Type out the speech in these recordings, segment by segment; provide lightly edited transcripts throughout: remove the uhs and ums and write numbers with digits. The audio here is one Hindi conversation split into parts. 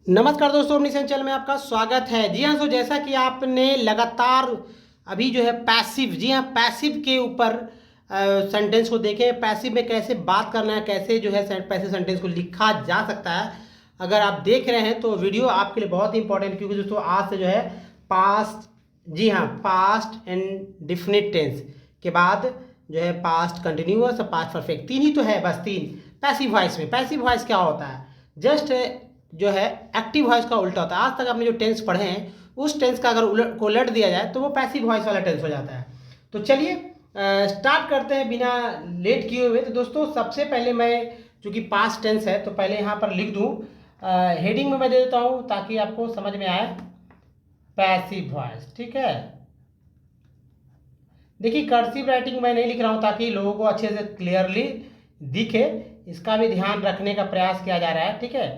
नमस्कार दोस्तों, अपनी चैनल में आपका स्वागत है। जी हाँ, जैसा कि आपने लगातार अभी जो है पैसिव, जी हाँ, पैसिव के ऊपर सेंटेंस को देखें। पैसिव में कैसे बात करना है, कैसे जो है पैसिव सेंटेंस को लिखा जा सकता है। अगर आप देख रहे हैं तो वीडियो आपके लिए बहुत ही इंपॉर्टेंट, क्योंकि दोस्तों आज से जो है पास्ट, जी हाँ, पास्ट एंड डिफिनिट टेंस के बाद जो है पास्ट कंटिन्यूअस और पास्ट परफेक्ट, तीन ही तो है, बस तीन। पैसिव वॉइस में पैसिव वॉइस क्या होता है? जस्ट जो है एक्टिव वॉइस का उल्टा होता है। आज तक आपने जो टेंस पढ़े हैं उस टेंस का अगर उलट दिया जाए तो वो पैसिव वॉइस वाला टेंस हो जाता है। तो चलिए स्टार्ट करते हैं बिना लेट किए हुए। तो दोस्तों सबसे पहले मैं, चूंकि पास्ट टेंस है तो पहले यहाँ पर लिख दूँ, हेडिंग में मैं दे देता हूँ ताकि आपको समझ में आए। पैसिव वॉइस, ठीक है। देखिए कर्सिव राइटिंग मैं नहीं लिख रहा हूँ ताकि लोगों को अच्छे से क्लियरली दिखे, इसका भी ध्यान रखने का प्रयास किया जा रहा है, ठीक है।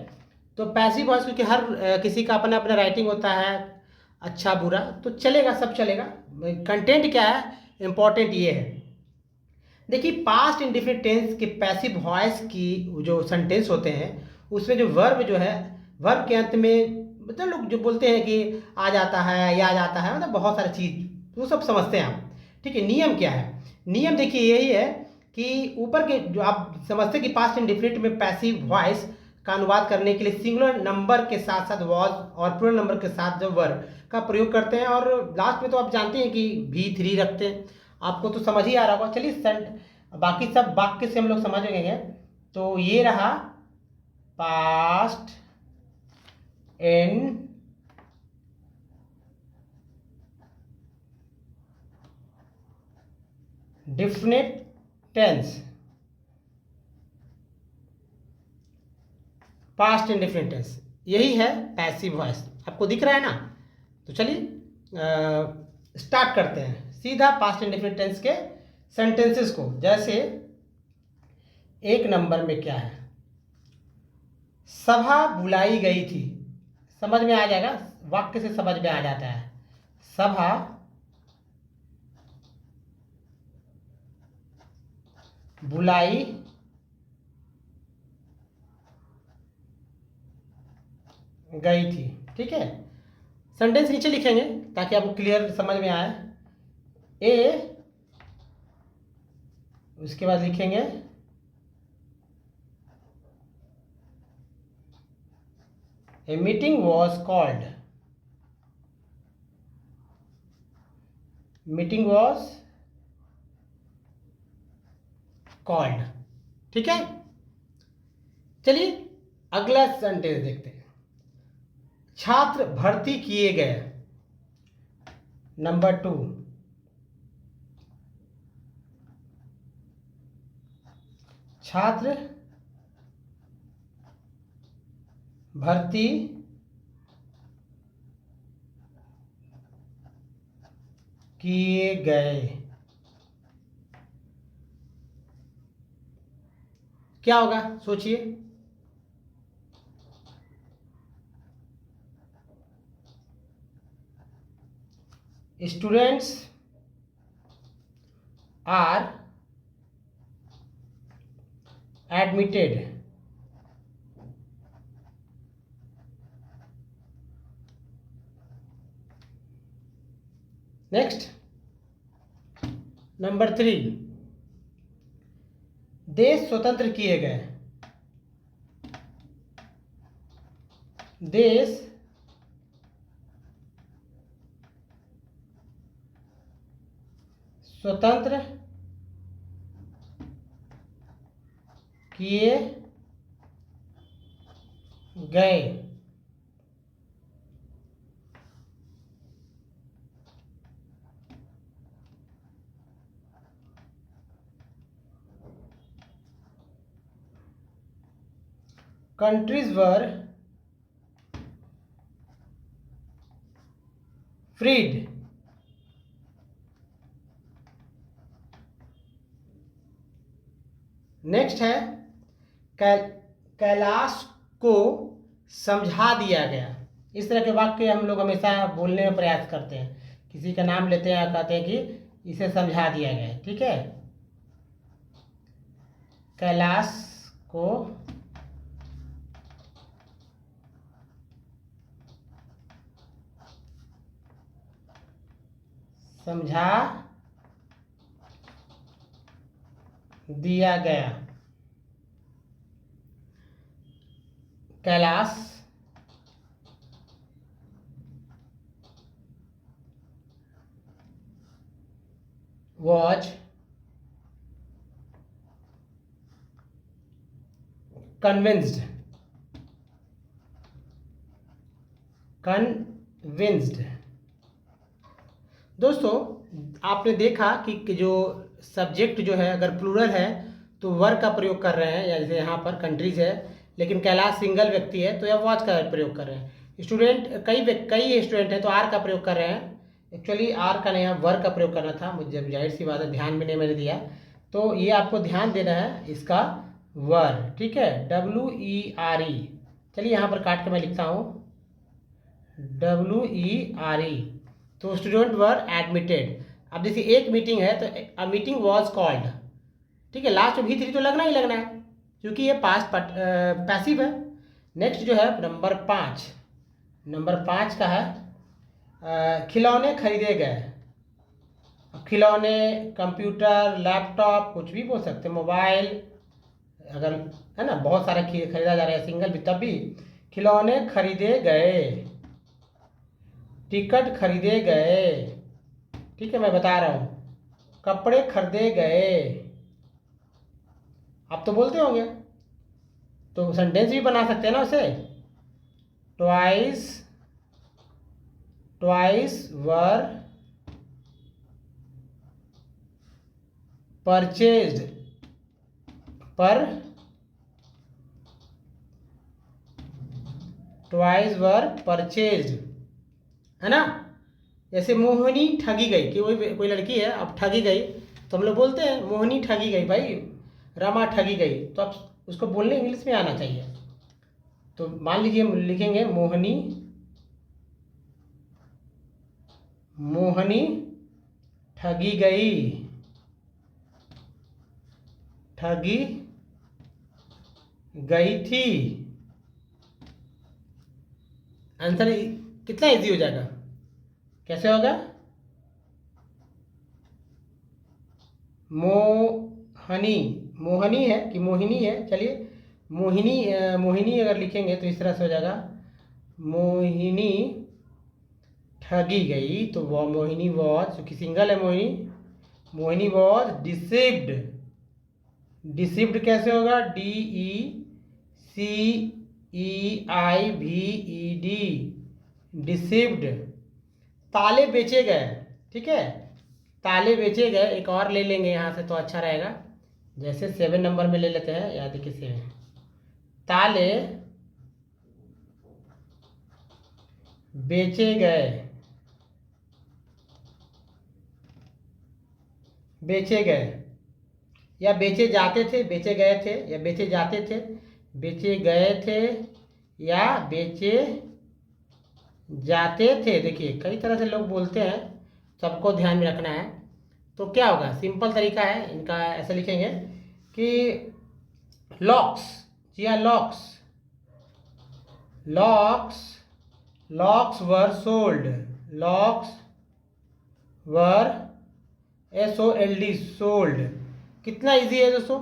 तो पैसिव वॉइस, क्योंकि हर किसी का अपना अपना राइटिंग होता है, अच्छा बुरा तो चलेगा, सब चलेगा। कंटेंट क्या है, इंपॉर्टेंट ये है। देखिए पास्ट इंडेफिनिट टेंस के पैसिव वॉइस की जो सेंटेंस होते हैं उसमें जो वर्ब जो है, वर्ब के अंत में मतलब लोग जो बोलते हैं कि आ जाता है या आ जाता है, मतलब बहुत सारी चीज़ वो सब समझते हैं हम, ठीक है। नियम क्या है? नियम देखिए यही है कि ऊपर के जो आप समझते हैं कि पास्ट इंडेफिनिट में पैसिव वॉइस का अनुवाद करने के लिए सिंगुलर नंबर के साथ साथ वॉज और प्लूरल नंबर के साथ जो वर्ब का प्रयोग करते हैं, और लास्ट में तो आप जानते हैं कि V3 रखते हैं। आपको तो समझ ही आ रहा होगा। चलिए बाकी सब वाक्य से हम लोग समझ गए। तो ये रहा past indefinite tense, past indefinite tense, यही है पैसिव वॉइस। आपको दिख रहा है ना? तो चलिए स्टार्ट करते हैं सीधा पास्ट इंडेफिनिट टेंस के सेंटेंसेस को। जैसे एक नंबर में क्या है, सभा बुलाई गई थी। समझ में आ जाएगा, वाक्य से समझ में आ जाता है। सभा बुलाई गई थी, ठीक है। सेंटेंस नीचे लिखेंगे ताकि आपको क्लियर समझ में आए। ए, उसके बाद लिखेंगे a meeting was called, meeting was called, ठीक है। चलिए अगला सेंटेंस देखते हैं। छात्र भर्ती किए गए, नंबर 2। छात्र भर्ती किए गए, क्या होगा सोचिए? Students are admitted, next number 3। देश स्वतंत्र किए गए, देश स्वतंत्र किए गए, कंट्रीज वर फ्रीड, नेक्स्ट है कैलाश को समझा दिया गया। इस तरह के वाक्य हम लोग हमेशा बोलने में प्रयास करते हैं। किसी का नाम लेते हैं और कहते हैं कि इसे समझा दिया गया, ठीक है। कैलाश को समझा दिया गया। कैलाश was convinced दोस्तों आपने देखा कि जो सब्जेक्ट जो है अगर प्लूरल है तो वर का प्रयोग कर रहे हैं, या जैसे यहाँ पर कंट्रीज है, लेकिन कैलाश सिंगल व्यक्ति है तो यह वॉच का प्रयोग कर रहे हैं। स्टूडेंट कई स्टूडेंट हैं तो आर का प्रयोग कर रहे हैं। एक्चुअली आर का नहीं, यहाँ वर का प्रयोग करना था, मुझे जाहिर सी बात है ध्यान भी नहीं मैंने दिया, तो ये आपको ध्यान देना है इसका वर, ठीक है, WERE। चलिए यहाँ पर काट के मैं लिखता हूँ WERE। तो स्टूडेंट वर एडमिटेड। अब जैसे एक मीटिंग है तो अ मीटिंग वॉज कॉल्ड, ठीक है, लास्ट में भी3 तो लगना ही लगना है क्योंकि ये पास्ट पैसिव है। नेक्स्ट जो है नंबर 5 का है खिलौने खरीदे गए। खिलौने कंप्यूटर लैपटॉप कुछ भी बोल सकते हैं, मोबाइल अगर है ना, बहुत सारे खरीदा जा रहा है, सिंगल भी तब भी। खिलौने खरीदे गए, टिकट खरीदे गए, ठीक है मैं बता रहा हूँ, कपड़े खरीदे गए। आप तो बोलते होंगे तो सेंटेंस भी बना सकते हैं ना उसे। ट्वाइस वर परचेज्ड, ट्वाइस वर परचेज्ड, है ना। जैसे मोहिनी ठगी गई, कि कोई लड़की है अब ठगी गई तो हम लोग बोलते हैं मोहिनी ठगी गई, भाई रमा ठगी गई, तो अब उसको बोलने इंग्लिश में आना चाहिए। तो मान लीजिए लिखेंगे मोहिनी ठगी गई थी। आंसर कितना इजी हो जाएगा, कैसे होगा? मोहनी है कि मोहिनी है, चलिए मोहिनी अगर लिखेंगे तो इस तरह से हो जाएगा, मोहिनी ठगी गई, तो वो मोहिनी वॉज, क्योंकि सिंगल है मोहिनी वॉज डिसीव्ड कैसे होगा? DECEIVED, deceived. ताले बेचे गए, ठीक है, ताले बेचे गए। एक और ले लेंगे यहाँ से तो अच्छा रहेगा, जैसे 7 नंबर में ले लेते हैं, याद देखिए 7, ताले बेचे गए, या बेचे जाते थे, बेचे गए थे, या बेचे जाते थे, बेचे गए थे, या बेचे जाते थे। देखिए कई तरह से लोग बोलते हैं, सबको ध्यान में रखना है। तो क्या होगा, सिंपल तरीका है इनका, ऐसे लिखेंगे कि लॉक्स, जी हाँ locks were sold, locks were SOLD sold. कितना इजी है दोस्तों,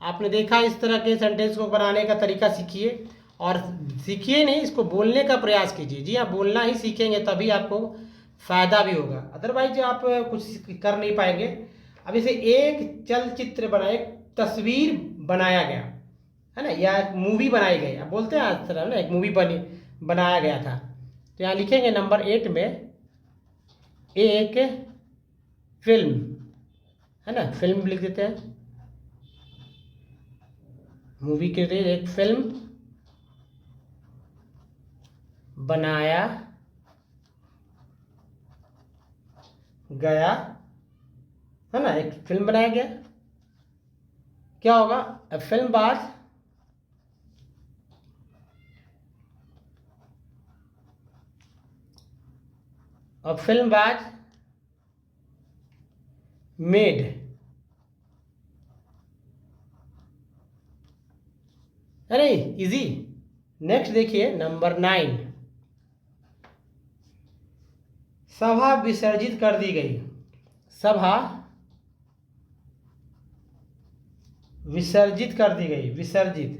आपने देखा। इस तरह के सेंटेंस को बनाने का तरीका सीखिए, और सीखिए नहीं, इसको बोलने का प्रयास कीजिए। जी हाँ, बोलना ही सीखेंगे तभी आपको फ़ायदा भी होगा, अदरवाइज आप कुछ कर नहीं पाएंगे। अब इसे एक चलचित्र बना, एक तस्वीर बनाया गया है ना, या एक मूवी बनाई गई, अब बोलते हैं आज तरह ना, एक मूवी बनाया गया था। तो यहाँ लिखेंगे नंबर 8 में एक फिल्म, है ना, फिल्म लिख देते हैं, मूवी के लिए एक फिल्म बनाया गया, है ना, एक फिल्म बनाया गया। क्या होगा? अ फिल्म बाज मेड, अरे इजी। नेक्स्ट देखिए नंबर 9, सभा विसर्जित कर दी गई। सभा विसर्जित कर दी गई, विसर्जित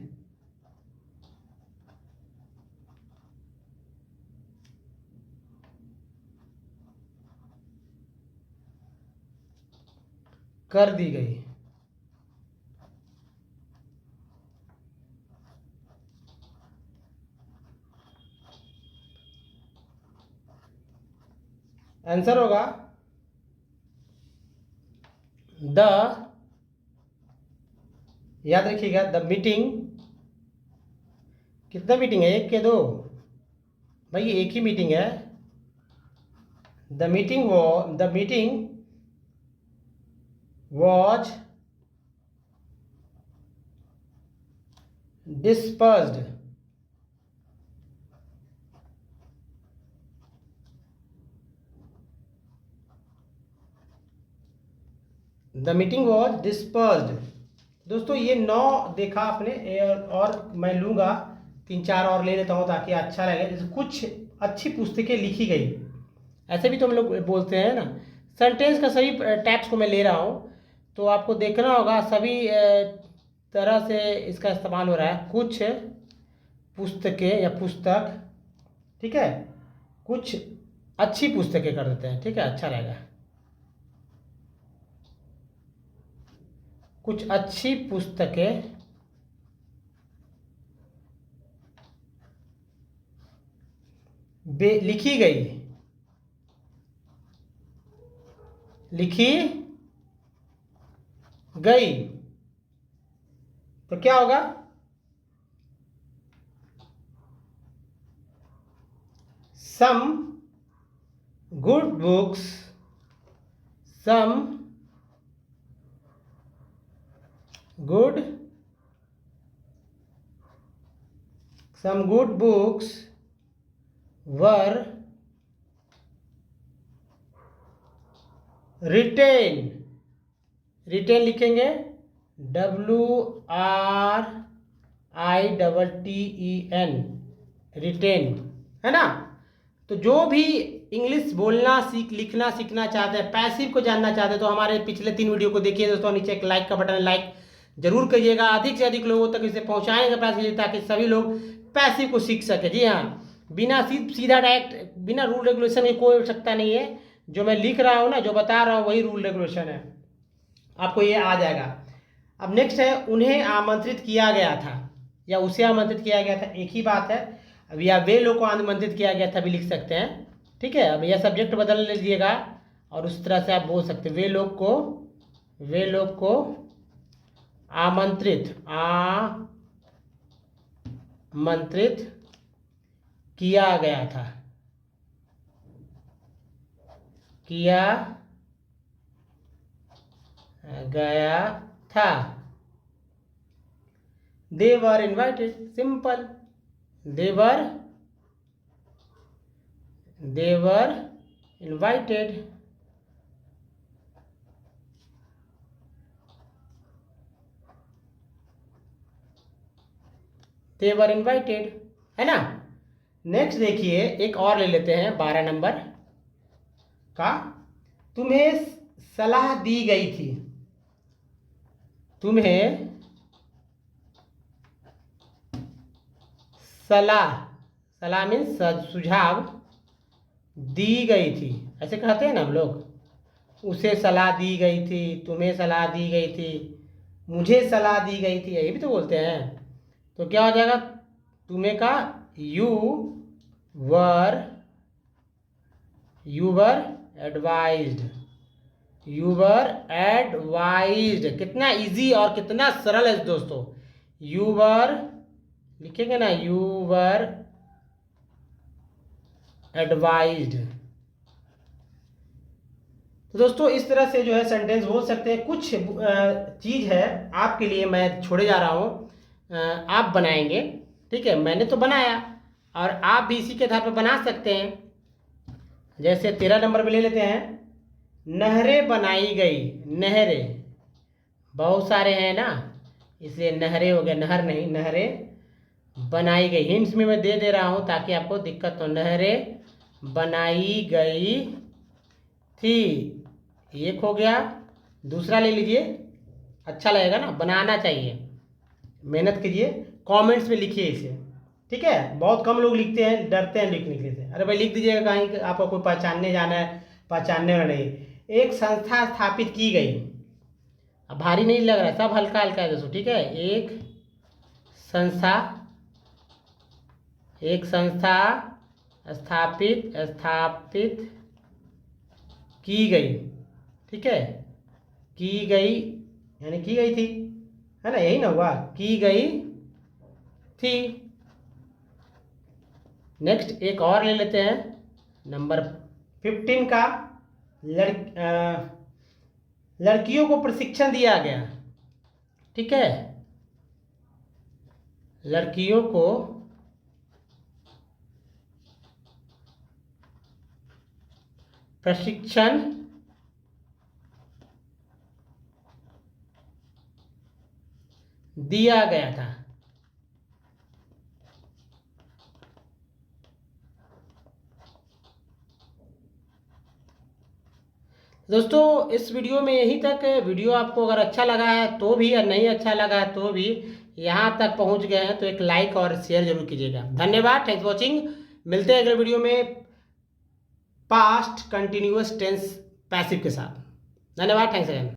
कर दी गई। आंसर होगा द, याद रखिएगा द मीटिंग, कितना मीटिंग है, एक के दो भाई, एक ही मीटिंग है। The meeting was dispersed, the meeting was dispersed. दोस्तों ये 9 देखा आपने, और मैं लूँगा 3-4 और ले लेता हूँ ताकि अच्छा लगे। जैसे कुछ अच्छी पुस्तकें लिखी गई, ऐसे भी तो हम लोग बोलते हैं ना। सेंटेंस का सभी टाइप्स को मैं ले रहा हूँ, तो आपको देखना होगा सभी तरह से इसका इस्तेमाल हो रहा है। कुछ पुस्तकें या पुस्तक, ठीक है, कुछ अच्छी पुस्तकें कर देते हैं, ठीक है, अच्छा रहेगा। कुछ अच्छी पुस्तकें लिखी गई, लिखी गई, तो क्या होगा, some good books, some good books were written, written लिखेंगे WRITTEN, रिटेन, है ना। तो जो भी इंग्लिश बोलना लिखना सीखना चाहते हैं, पैसिव को जानना चाहते हैं, तो हमारे पिछले 3 वीडियो को देखिए दोस्तों। नीचे एक लाइक का बटन है, लाइक जरूर करिएगा, अधिक से अधिक लोगों तक इसे पहुंचाने का प्रयास कीजिए ताकि सभी लोग पैसिव को सीख सके। जी हाँ, बिना सीधा डायरेक्ट बिना रूल रेगुलेशन की कोई आवश्यकता नहीं है। जो मैं लिख रहा हूँ ना, जो बता रहा हूँ वही रूल रेगुलेशन है, आपको ये आ जाएगा। अब नेक्स्ट है, उन्हें आमंत्रित किया गया था या उसे आमंत्रित किया गया था, एक ही बात है। अब या वे लोग को आमंत्रित किया गया था भी लिख सकते हैं, ठीक है। अब यह सब्जेक्ट बदल लीजिएगा और उस तरह से आप बोल सकते हैं, वे लोग को आमंत्रित किया गया था, किया गया था। They were invited, simple, they were invited, they were invited, है ना। नेक्स्ट देखिए, एक और ले लेते हैं 12 नंबर का। तुम्हें सलाह दी गई थी, तुम्हें सलाह मीन्स सुझाव दी गई थी, ऐसे कहते हैं ना हम लोग। उसे सलाह दी गई थी, तुम्हें सलाह दी गई थी, मुझे सलाह दी गई थी, यही भी तो बोलते हैं। तो क्या हो जाएगा, तुम्हें का यू वर एडवाइज्ड, कितना इजी और कितना सरल है दोस्तों। यू वर लिखेंगे ना, यू वर एडवाइज्ड। तो दोस्तों इस तरह से जो है सेंटेंस बोल सकते हैं। कुछ चीज़ है आपके लिए मैं छोड़े जा रहा हूँ, आप बनाएंगे, ठीक है। मैंने तो बनाया और आप भी इसी के आधार पर बना सकते हैं। जैसे 13 नंबर पे ले लेते हैं, नहरें बनाई गई, नहरें बहुत सारे हैं ना, इसलिए नहरें हो गया, नहर नहीं, नहरें बनाई गई। हिंट्स में मैं दे रहा हूँ ताकि आपको दिक्कत हो। नहरें बनाई गई थी, एक हो गया, दूसरा ले लीजिए, अच्छा लगेगा ना, बनाना चाहिए, मेहनत कीजिए, कमेंट्स में लिखिए इसे, ठीक है। बहुत कम लोग लिखते हैं, डरते हैं लिखने से। अरे भाई लिख दीजिएगा, कहीं आपको कोई पहचानने जाना है, पहचानने वाला नहीं। एक संस्था स्थापित की गई, अब भारी नहीं लग रहा है, सब हल्का हल्का है दोस्तों, ठीक है। संस्था एक संस्था स्थापित की गई, ठीक है, की गई यानी की गई थी, है ना, यही ना हुआ, की गई थी। नेक्स्ट एक और ले लेते हैं, नंबर 15 का, लड़कियों को प्रशिक्षण दिया गया, ठीक है, लड़कियों को प्रशिक्षण दिया गया था। दोस्तों इस वीडियो में यहीं तक। वीडियो आपको अगर अच्छा लगा है तो भी, या नहीं अच्छा लगा है तो भी, यहाँ तक पहुँच गए हैं तो एक लाइक और शेयर जरूर कीजिएगा। धन्यवाद, थैंक्स वॉचिंग। मिलते हैं अगले वीडियो में पास्ट कंटिन्यूअस टेंस पैसिव के साथ। धन्यवाद, थैंक्स अगेन।